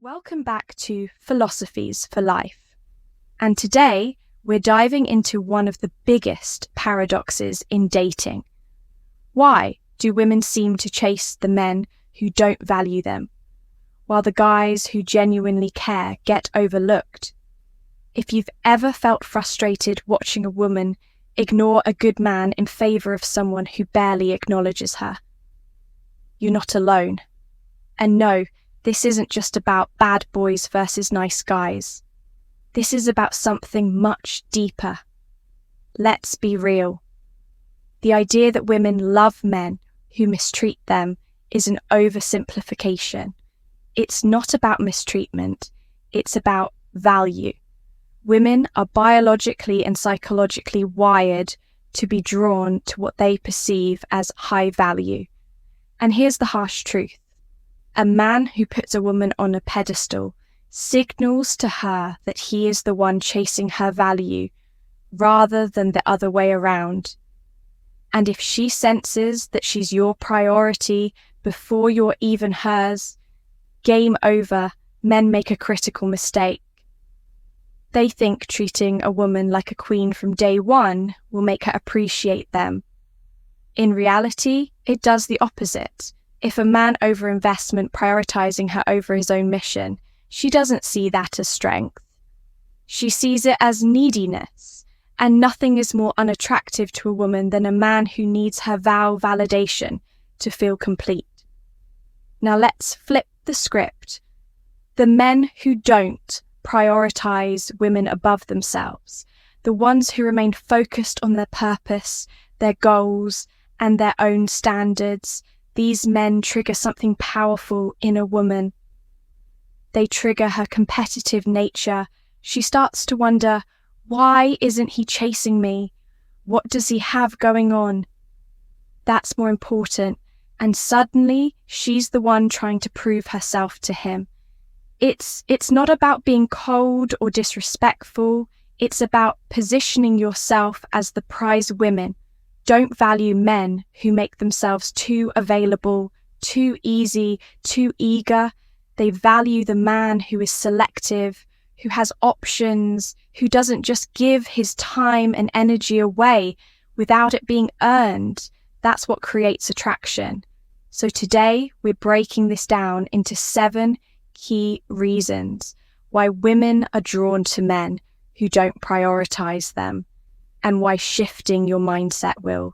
Welcome back to Philosophies for Life. And today we're diving into one of the biggest paradoxes in dating. Why do women seem to chase the men who don't value them, while the guys who genuinely care get overlooked? If you've ever felt frustrated watching a woman ignore a good man in favor of someone who barely acknowledges her, you're not alone. And no, this isn't just about bad boys versus nice guys. This is about something much deeper. Let's be real. The idea that women love men who mistreat them is an oversimplification. It's not about mistreatment, it's about value. Women are biologically and psychologically wired to be drawn to what they perceive as high value. And here's the harsh truth. A man who puts a woman on a pedestal signals to her that he is the one chasing her value rather than the other way around. And if she senses that she's your priority before you're even hers, game over, men make a critical mistake. They think treating a woman like a queen from day one will make her appreciate them. In reality, it does the opposite. If a man overinvestment prioritizing her over his own mission, she doesn't see that as strength. She sees it as neediness, and nothing is more unattractive to a woman than a man who needs her validation to feel complete. Now let's flip the script. The men who don't prioritize women above themselves, the ones who remain focused on their purpose, their goals, and their own standards, these men trigger something powerful in a woman. They trigger her competitive nature. She starts to wonder, why isn't he chasing me? What does he have going on? That's more important. And suddenly, she's the one trying to prove herself to him. It's not about being cold or disrespectful. It's about positioning yourself as the prize women. Don't value men who make themselves too available, too easy, too eager. They value the man who is selective, who has options, who doesn't just give his time and energy away without it being earned. That's what creates attraction. So today we're breaking this down into 7 key reasons why women are drawn to men who don't prioritize them, and why shifting your mindset will.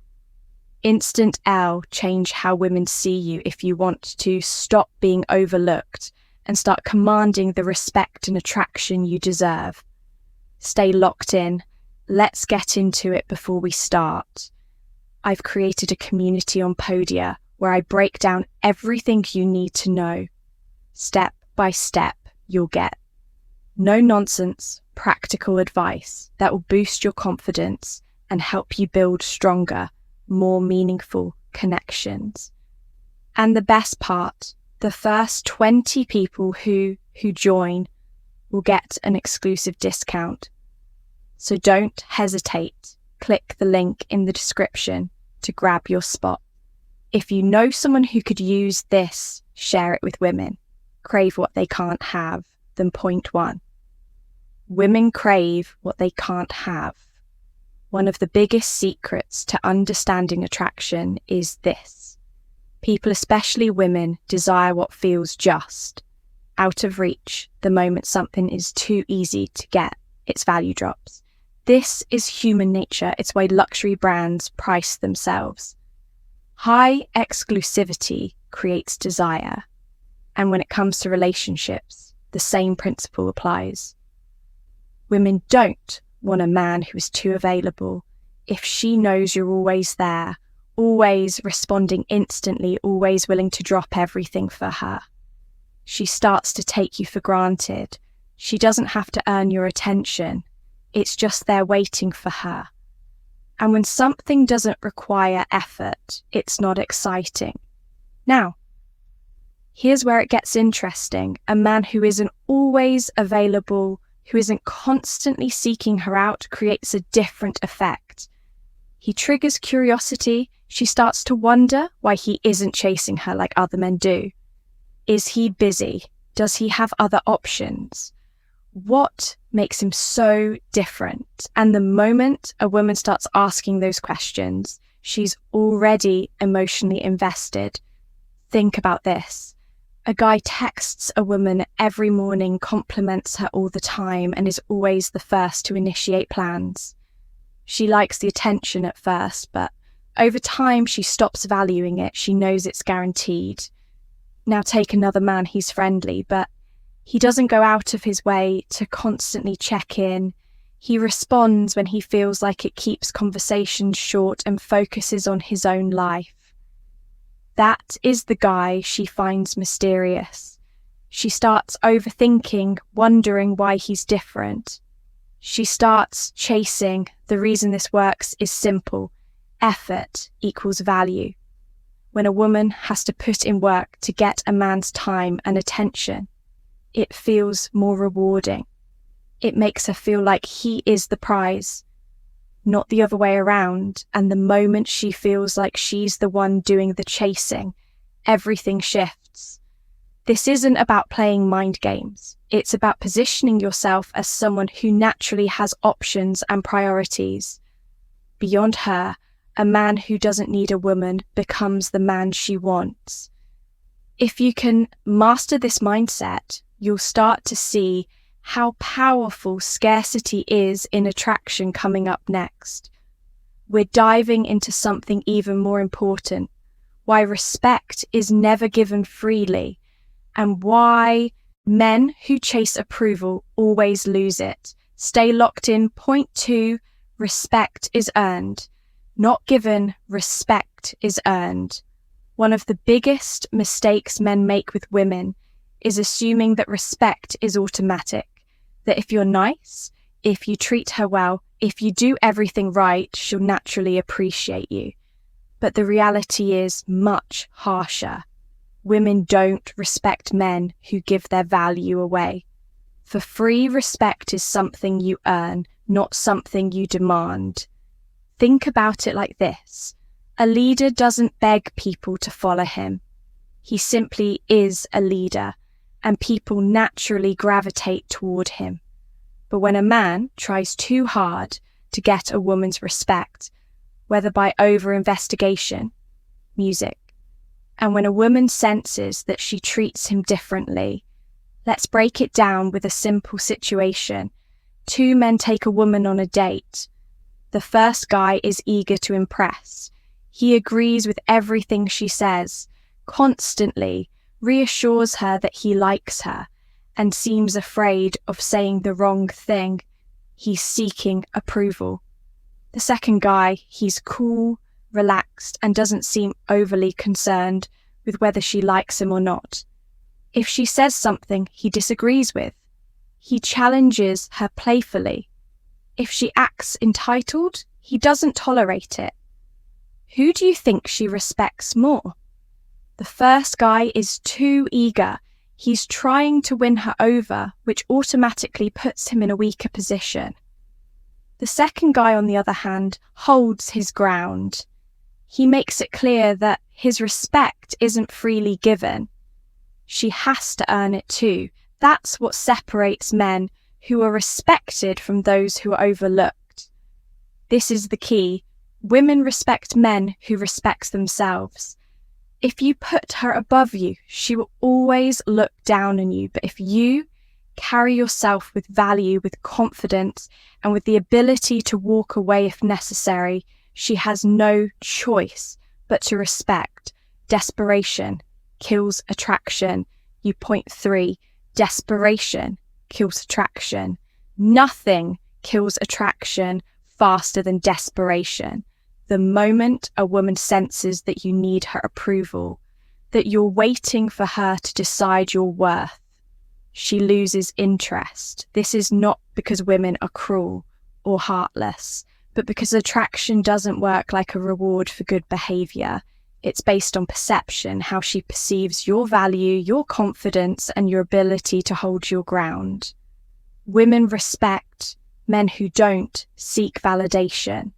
Instant L, change how women see you if you want to stop being overlooked and start commanding the respect and attraction you deserve. Stay locked in. Let's get into it before we start. I've created a community on Podia where I break down everything you need to know. Step by step, you'll get no nonsense, practical advice that will boost your confidence and help you build stronger, more meaningful connections. And the best part, the first 20 people who join will get an exclusive discount. So don't hesitate. Click the link in the description to grab your spot. If you know someone who could use this, share it with women. Crave what they can't have. Then point 1. Women crave what they can't have. One of the biggest secrets to understanding attraction is this. People, especially women, desire what feels just, out of reach the moment something is too easy to get, its value drops. This is human nature. It's why luxury brands price themselves. High exclusivity creates desire. And when it comes to relationships, the same principle applies. Women don't want a man who is too available. If she knows you're always there, always responding instantly, always willing to drop everything for her, she starts to take you for granted. She doesn't have to earn your attention. It's just there waiting for her. And when something doesn't require effort, it's not exciting. Now, here's where it gets interesting. A man who isn't always available, who isn't constantly seeking her out, creates a different effect. He triggers curiosity. She starts to wonder why he isn't chasing her like other men do. Is he busy? Does he have other options? What makes him so different? And the moment a woman starts asking those questions, she's already emotionally invested. Think about this. A guy texts a woman every morning, compliments her all the time, and is always the first to initiate plans. She likes the attention at first, but over time she stops valuing it. She knows it's guaranteed. Now take another man, he's friendly, but he doesn't go out of his way to constantly check in. He responds when he feels like it keeps conversations short and focuses on his own life. That is the guy she finds mysterious. She starts overthinking, wondering why he's different. She starts chasing. The reason this works is simple. Effort equals value. When a woman has to put in work to get a man's time and attention, it feels more rewarding. It makes her feel like he is the prize, not the other way around. And the moment she feels like she's the one doing the chasing, everything shifts. This isn't about playing mind games. It's about positioning yourself as someone who naturally has options and priorities. Beyond her, a man who doesn't need a woman becomes the man she wants. If you can master this mindset, you'll start to see how powerful scarcity is in attraction coming up next. We're diving into something even more important, why respect is never given freely, and why men who chase approval always lose it. Stay locked in. Point 2, respect is earned. Not given, respect is earned. One of the biggest mistakes men make with women is assuming that respect is automatic, that if you're nice, if you treat her well, if you do everything right, she'll naturally appreciate you. But the reality is much harsher. Women don't respect men who give their value away. For free respect is something you earn, not something you demand. Think about it like this. A leader doesn't beg people to follow him. He simply is a leader, and people naturally gravitate toward him. But when a man tries too hard to get a woman's respect, whether by over-investigation, music, and when a woman senses that she treats him differently, let's break it down with a simple situation. 2 men take a woman on a date. The first guy is eager to impress. He agrees with everything she says, constantly reassures her that he likes her, and seems afraid of saying the wrong thing. He's seeking approval. The second guy, he's cool, relaxed, and doesn't seem overly concerned with whether she likes him or not. If she says something he disagrees with, he challenges her playfully. If she acts entitled, he doesn't tolerate it. Who do you think she respects more? The first guy is too eager. He's trying to win her over, which automatically puts him in a weaker position. The second guy, on the other hand, holds his ground. He makes it clear that his respect isn't freely given. She has to earn it too. That's what separates men who are respected from those who are overlooked. This is the key. Women respect men who respect themselves. If you put her above you, she will always look down on you. But if you carry yourself with value, with confidence, and with the ability to walk away if necessary, she has no choice but to respect. Desperation kills attraction. Point 3, desperation kills attraction. Nothing kills attraction faster than desperation. The moment a woman senses that you need her approval, that you're waiting for her to decide your worth, she loses interest. This is not because women are cruel or heartless, but because attraction doesn't work like a reward for good behavior. It's based on perception, how she perceives your value, your confidence, and your ability to hold your ground. Women respect men who don't seek validation.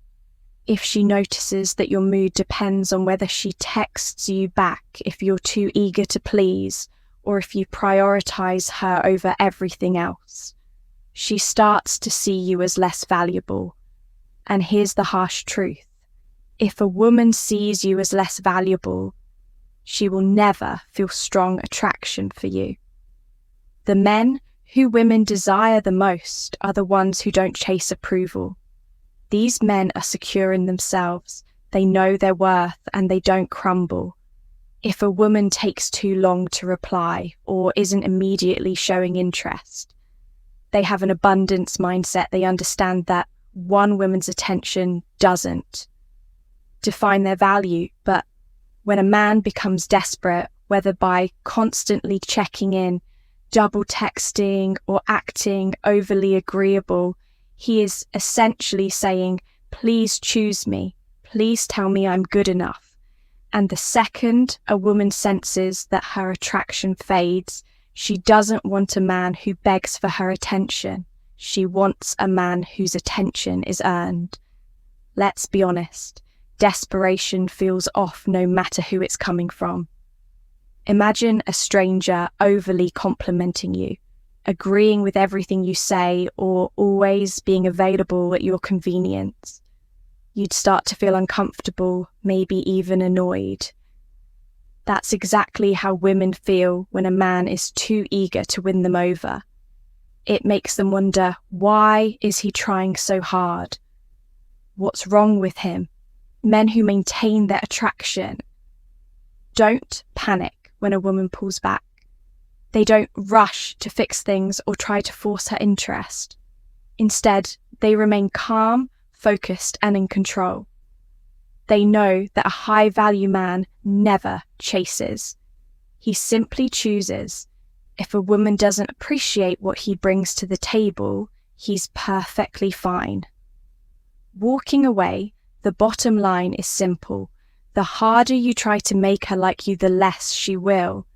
If she notices that your mood depends on whether she texts you back, if you're too eager to please, or if you prioritize her over everything else. She starts to see you as less valuable. And here's the harsh truth. If a woman sees you as less valuable, she will never feel strong attraction for you. The men who women desire the most are the ones who don't chase approval. These men are secure in themselves. They know their worth and they don't crumble. If a woman takes too long to reply or isn't immediately showing interest, they have an abundance mindset. They understand that one woman's attention doesn't define their value. But when a man becomes desperate, whether by constantly checking in, double texting, or acting overly agreeable, he is essentially saying, please choose me. Please tell me I'm good enough. And the second a woman senses that her attraction fades, she doesn't want a man who begs for her attention. She wants a man whose attention is earned. Let's be honest, desperation feels off no matter who it's coming from. Imagine a stranger overly complimenting you, agreeing with everything you say, or always being available at your convenience. You'd start to feel uncomfortable, maybe even annoyed. That's exactly how women feel when a man is too eager to win them over. It makes them wonder, why is he trying so hard? What's wrong with him? Men who maintain their attraction don't panic when a woman pulls back. They don't rush to fix things or try to force her interest. Instead, they remain calm, focused, and in control. They know that a high-value man never chases. He simply chooses. If a woman doesn't appreciate what he brings to the table, he's perfectly fine. Walking away, the bottom line is simple. The harder you try to make her like you, the less she will.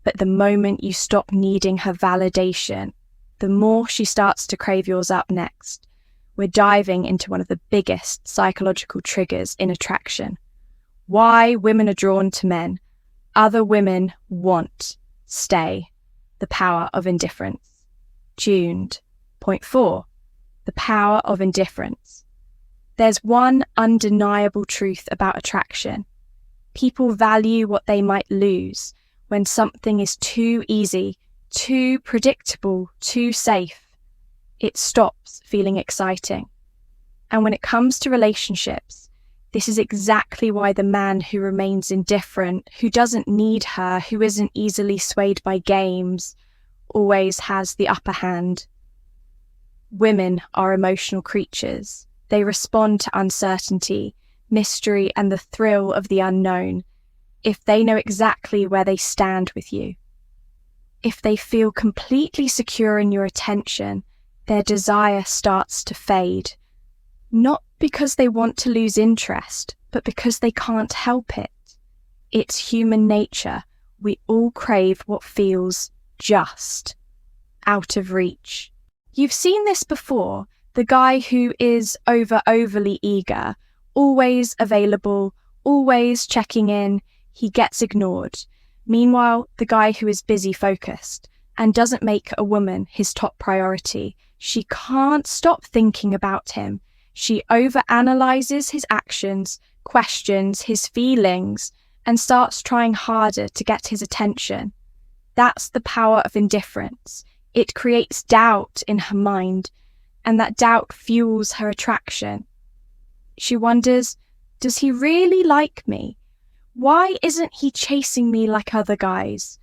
But the moment you stop needing her validation, the more she starts to crave yours up next. We're diving into one of the biggest psychological triggers in attraction. Why women are drawn to men. Other women want. Stay. The power of indifference. Tuned. Point 4. The power of indifference. There's one undeniable truth about attraction. People value what they might lose. When something is too easy, too predictable, too safe, it stops feeling exciting. And when it comes to relationships, this is exactly why the man who remains indifferent, who doesn't need her, who isn't easily swayed by games, always has the upper hand. Women are emotional creatures. They respond to uncertainty, mystery, and the thrill of the unknown. If they know exactly where they stand with you, if they feel completely secure in your attention, their desire starts to fade. Not because they want to lose interest, but because they can't help it. It's human nature. We all crave what feels just, out of reach. You've seen this before. The guy who is overly eager, always available, always checking in, he gets ignored. Meanwhile, the guy who is busy focused and doesn't make a woman his top priority, she can't stop thinking about him. She overanalyzes his actions, questions his feelings, and starts trying harder to get his attention. That's the power of indifference. It creates doubt in her mind, and that doubt fuels her attraction. She wonders, does he really like me? Why isn't he chasing me like other guys?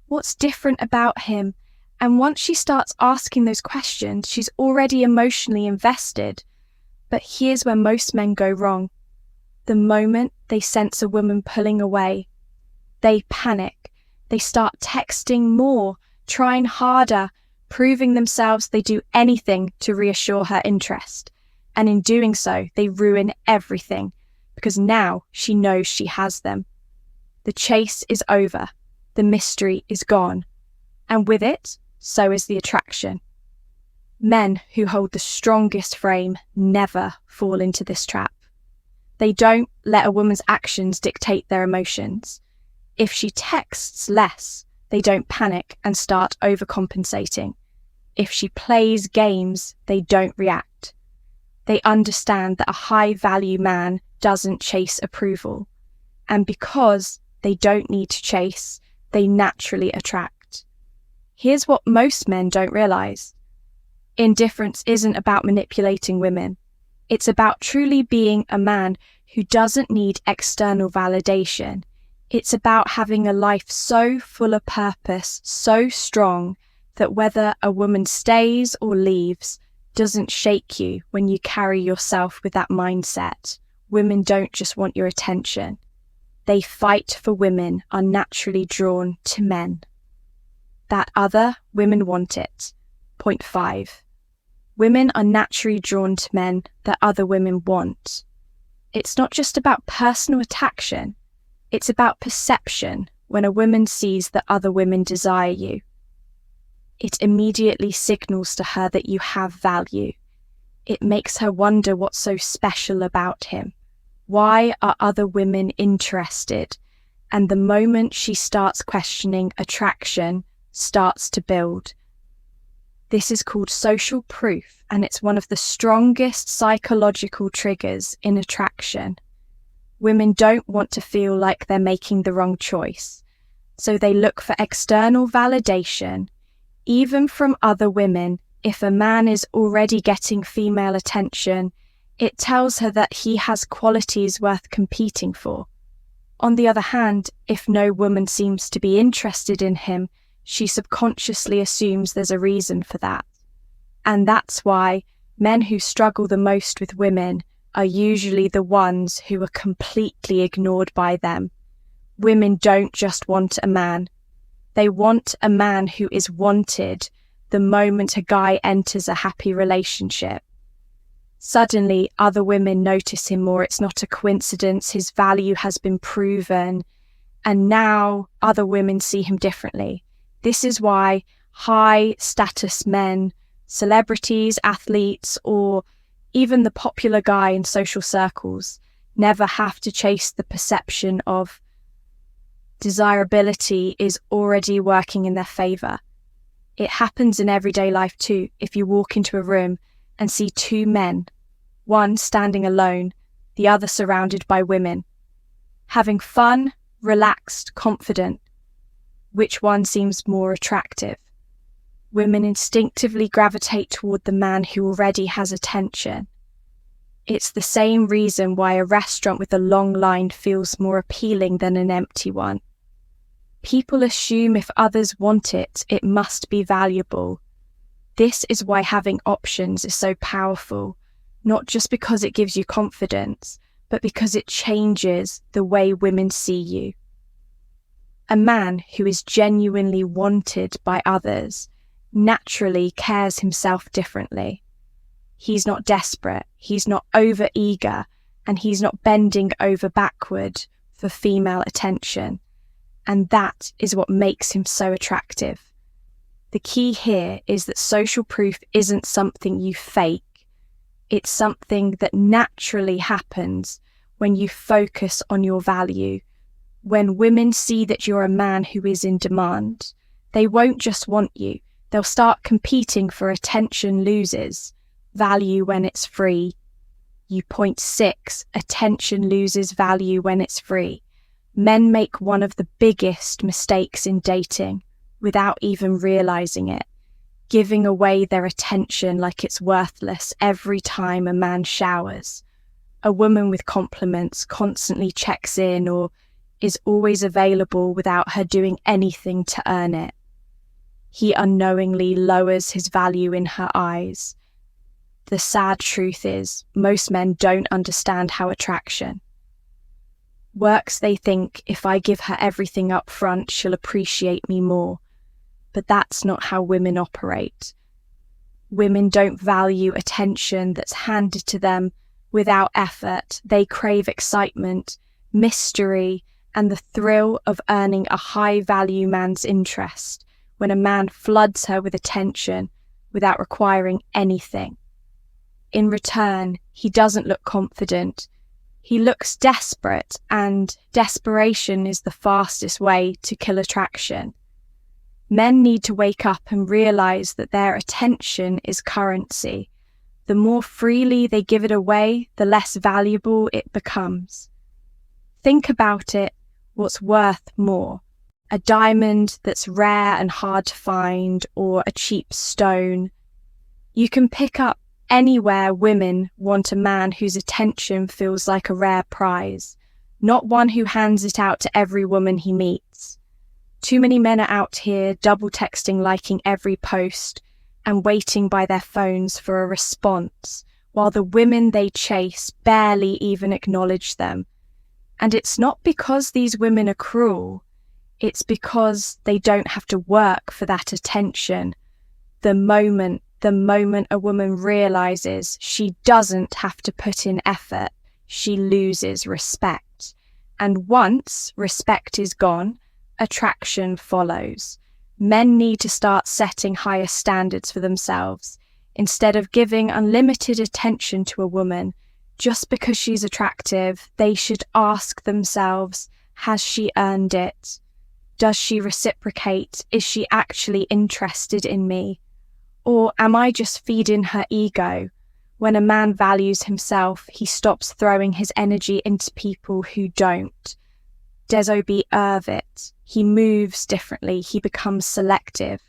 What's different about him? And once she starts asking those questions, she's already emotionally invested. But here's where most men go wrong. The moment they sense a woman pulling away, they panic. They start texting more, trying harder, proving themselves. They do anything to reassure her interest. And in doing so, they ruin everything, because now she knows she has them. The chase is over. The mystery is gone. And with it, so is the attraction. Men who hold the strongest frame never fall into this trap. They don't let a woman's actions dictate their emotions. If she texts less, they don't panic and start overcompensating. If she plays games, they don't react. They understand that a high-value man doesn't chase approval. And because they don't need to chase, they naturally attract. Here's what most men don't realize. Indifference isn't about manipulating women. It's about truly being a man who doesn't need external validation. It's about having a life so full of purpose, so strong, that whether a woman stays or leaves doesn't shake you when you carry yourself with that mindset. Women don't just want your attention. They fight for women are naturally drawn to men. That other, women want it. Point 5. Women are naturally drawn to men that other women want. It's not just about personal attraction. It's about perception. When a woman sees that other women desire you, it immediately signals to her that you have value. It makes her wonder what's so special about him. Why are other women interested? And the moment she starts questioning, attraction starts to build. This is called social proof, and it's one of the strongest psychological triggers in attraction. Women don't want to feel like they're making the wrong choice, so they look for external validation, even from other women. If a man is already getting female attention, it tells her that he has qualities worth competing for. On the other hand, if no woman seems to be interested in him, she subconsciously assumes there's a reason for that. And that's why men who struggle the most with women are usually the ones who are completely ignored by them. Women don't just want a man. They want a man who is wanted the moment a guy enters a happy relationship. Suddenly, other women notice him more. It's not a coincidence. His value has been proven. And now other women see him differently. This is why high-status men, celebrities, athletes, or even the popular guy in social circles never have to chase the perception of desirability is already working in their favor. It happens in everyday life too. If you walk into a room and see two men, one standing alone, the other surrounded by women, having fun, relaxed, confident, which one seems more attractive? Women instinctively gravitate toward the man who already has attention. It's the same reason why a restaurant with a long line feels more appealing than an empty one. People assume if others want it, it must be valuable. This is why having options is so powerful, not just because it gives you confidence, but because it changes the way women see you. A man who is genuinely wanted by others naturally cares himself differently. He's not desperate, he's not over-eager, and he's not bending over backward for female attention. And that is what makes him so attractive. The key here is that social proof isn't something you fake. It's something that naturally happens when you focus on your value. When women see that you're a man who is in demand, they won't just want you. They'll start competing for attention loses value when it's free. Point 6, attention loses value when it's free. Men make one of the biggest mistakes in dating without even realizing it, giving away their attention like it's worthless every time a man showers. A woman with compliments constantly checks in or is always available without her doing anything to earn it. He unknowingly lowers his value in her eyes. The sad truth is, most men don't understand how attraction works. They think if I give her everything up front, she'll appreciate me more. But that's not how women operate. Women don't value attention that's handed to them without effort. They crave excitement, mystery, and the thrill of earning a high-value man's interest when a man floods her with attention without requiring anything. In return, he doesn't look confident. He looks desperate, and desperation is the fastest way to kill attraction. Men need to wake up and realize that their attention is currency. The more freely they give it away, the less valuable it becomes. Think about it, what's worth more? A diamond that's rare and hard to find, or a cheap stone? You can pick up anywhere women want a man whose attention feels like a rare prize, not one who hands it out to every woman he meets. Too many men are out here double texting, liking every post, and waiting by their phones for a response, while the women they chase barely even acknowledge them. And it's not because these women are cruel, it's because they don't have to work for that attention. The moment a woman realizes she doesn't have to put in effort, she loses respect. And once respect is gone, attraction follows. Men need to start setting higher standards for themselves. Instead of giving unlimited attention to a woman just because she's attractive, they should ask themselves, has she earned it? Does she reciprocate? Is she actually interested in me? Or am I just feeding her ego? When a man values himself, he stops throwing his energy into people who don't. Desobe Irvit. He moves differently, he becomes selective,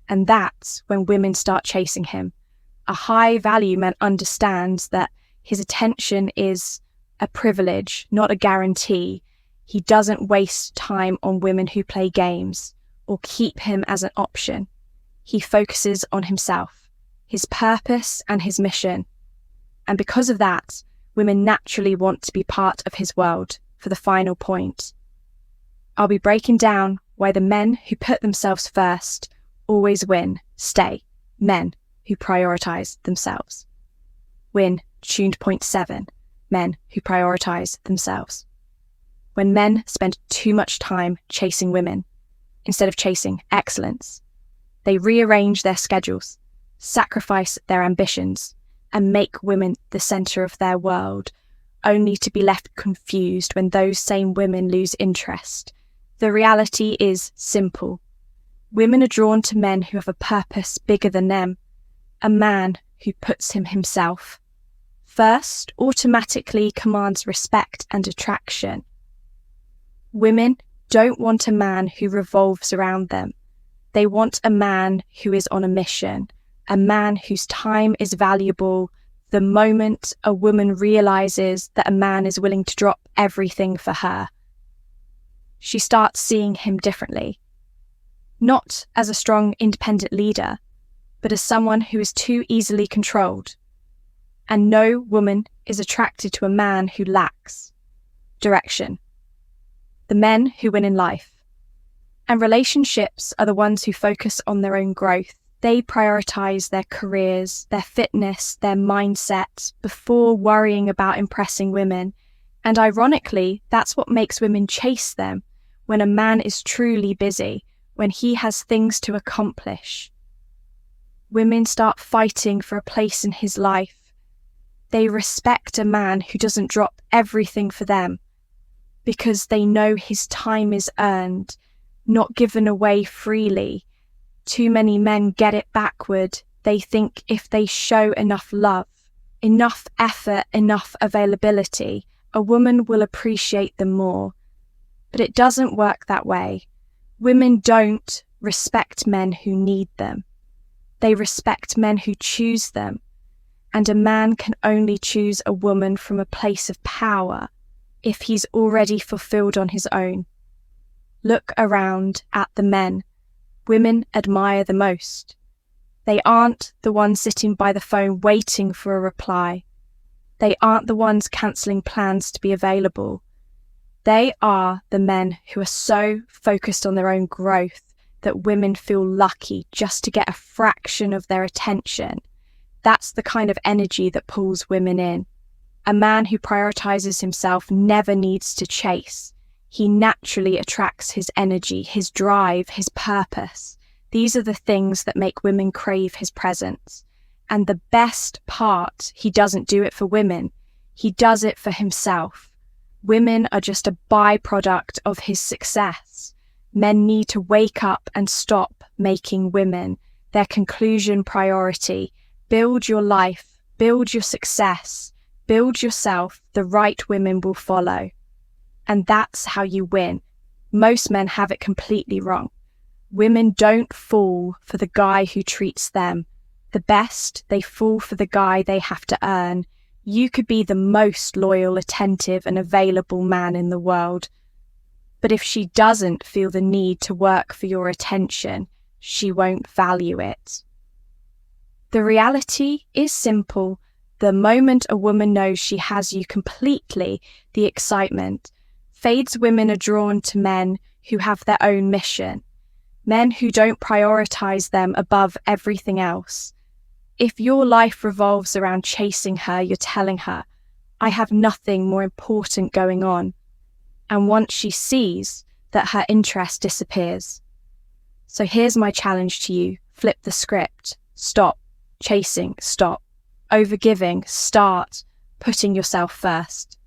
and that's when women start chasing him. A high value man understands that his attention is a privilege, not a guarantee. He doesn't waste time on women who play games or keep him as an option. He focuses on himself, his purpose and his mission. And because of that, women naturally want to be part of his world. For the final point, I'll be breaking down why the men who put themselves first always win. Stay. Men who prioritize themselves. Win. Tuned point 7. Men who prioritize themselves. When men spend too much time chasing women instead of chasing excellence, they rearrange their schedules, sacrifice their ambitions, and make women the center of their world, only to be left confused when those same women lose interest. The reality is simple. Women are drawn to men who have a purpose bigger than them. A man who puts himself first automatically commands respect and attraction. Women don't want a man who revolves around them. They want a man who is on a mission, a man whose time is valuable. The moment a woman realizes that a man is willing to drop everything for her, she starts seeing him differently. Not as a strong, independent leader, but as someone who is too easily controlled. And no woman is attracted to a man who lacks direction. The men who win in life. And relationships are the ones who focus on their own growth. They prioritize their careers, their fitness, their mindset before worrying about impressing women. And ironically, that's what makes women chase them when a man is truly busy, when he has things to accomplish. Women start fighting for a place in his life. They respect a man who doesn't drop everything for them because they know his time is earned, not given away freely. Too many men get it backward. They think if they show enough love, enough effort, enough availability, a woman will appreciate them more. But it doesn't work that way. Women don't respect men who need them. They respect men who choose them. And a man can only choose a woman from a place of power if he's already fulfilled on his own. Look around at the men women admire the most. They aren't the ones sitting by the phone waiting for a reply. They aren't the ones cancelling plans to be available. They are the men who are so focused on their own growth that women feel lucky just to get a fraction of their attention. That's the kind of energy that pulls women in. A man who prioritizes himself never needs to chase. He naturally attracts his energy, his drive, his purpose. These are the things that make women crave his presence. And the best part, he doesn't do it for women. He does it for himself. Women are just a byproduct of his success. Men need to wake up and stop making women their conclusion priority. Build your life, build your success, build yourself. The right women will follow. And that's how you win. Most men have it completely wrong. Women don't fall for the guy who treats them the best. They fall for the guy they have to earn. You could be the most loyal, attentive, and available man in the world. But if she doesn't feel the need to work for your attention, she won't value it. The reality is simple. The moment a woman knows she has you completely, the excitement fades. Women are drawn to men who have their own mission, men who don't prioritize them above everything else. If your life revolves around chasing her, you're telling her, I have nothing more important going on. And once she sees that, her interest disappears. So here's my challenge to you. Flip the script. Stop chasing. Stop overgiving. Start putting yourself first.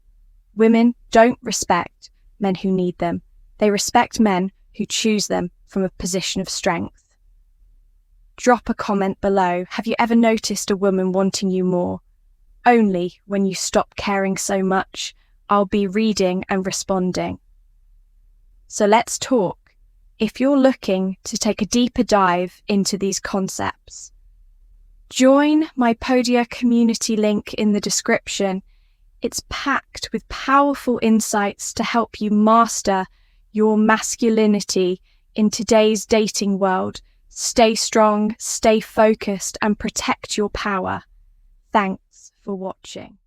Women don't respect men who need them. They respect men who choose them from a position of strength. Drop a comment below. Have you ever noticed a woman wanting you more? Only when you stop caring so much. I'll be reading and responding. So let's talk. If you're looking to take a deeper dive into these concepts, join my Podia community link in the description. It's packed with powerful insights to help you master your masculinity in today's dating world. Stay strong, stay focused, and protect your power. Thanks for watching.